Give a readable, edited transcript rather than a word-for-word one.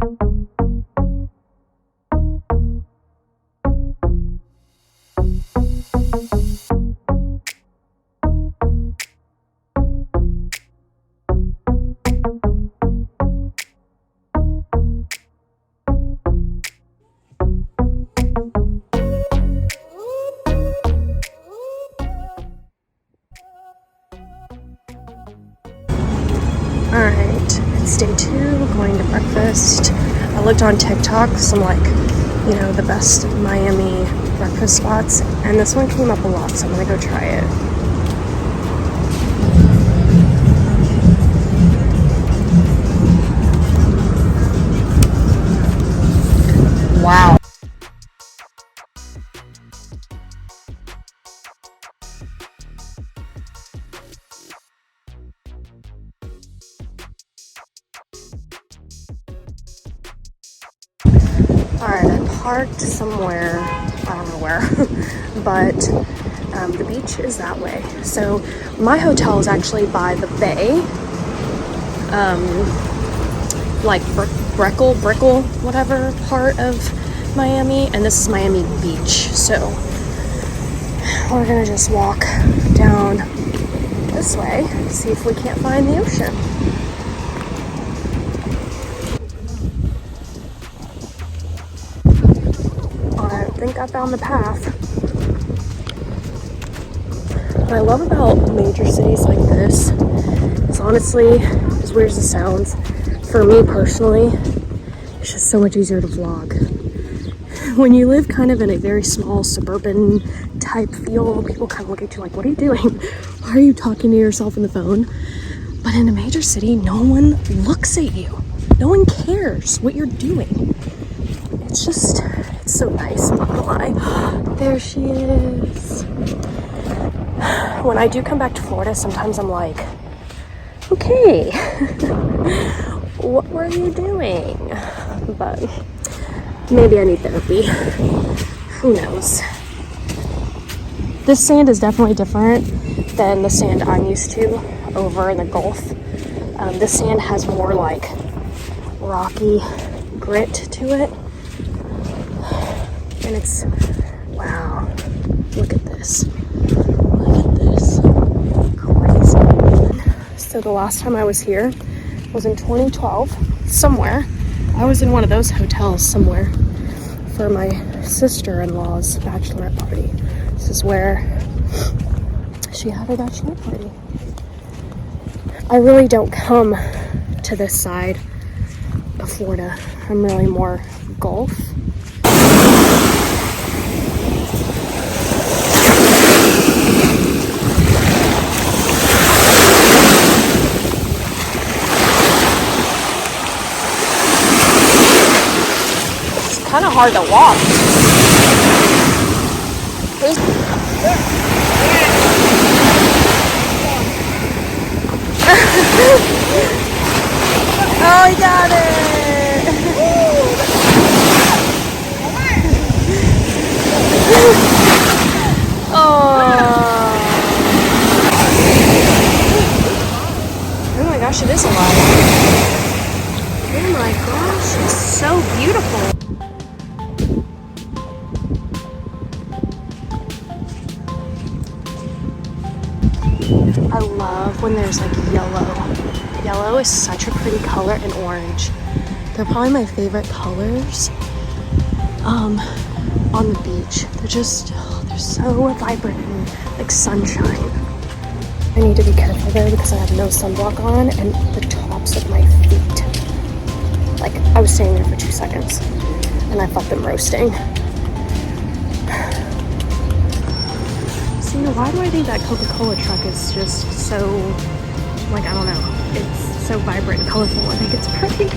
Alright, it's day 2, going to breakfast. I looked on TikTok, some the best Miami breakfast spots, and this one came up a lot, so I'm gonna go try it. Wow. Alright, I parked somewhere, I don't know where, but the beach is that way. So my hotel is actually by the bay, Brickell, whatever part of Miami, and this is Miami Beach. So we're gonna just walk down this way, see if we can't find the ocean. I think I found the path. What I love about major cities like this is honestly, as weird as it sounds, for me personally, it's just so much easier to vlog. When you live kind of in a very small suburban type feel, people kind of look at you like, what are you doing? Why are you talking to yourself on the phone? But in a major city, no one looks at you. No one cares what you're doing. It's so nice, I'm not gonna lie. There she is. When I do come back to Florida, sometimes I'm like, okay, what were you doing? But maybe I need therapy. Who knows? This sand is definitely different than the sand I'm used to over in the Gulf. This sand has more like rocky grit to it. And it's, wow, look at this. Look at this. Crazy. So the last time I was here was in 2012, somewhere. I was in one of those hotels somewhere for my sister-in-law's bachelorette party. This is where she had her bachelorette party. I really don't come to this side of Florida. I'm really more Gulf. Kind of hard to walk. Oh, he got it! Oh my gosh, it is alive. Oh my gosh, it's so beautiful. I love when there's like yellow. Yellow is such a pretty color, and orange. They're probably my favorite colors on the beach. They're so vibrant and like sunshine. I need to be careful though because I have no sunblock on and the tops of my feet. Like I was staying there for 2 seconds and I felt them roasting. See, why do I think that Coca-Cola truck is just so, like, I don't know, it's so vibrant and colorful. I think it's pretty.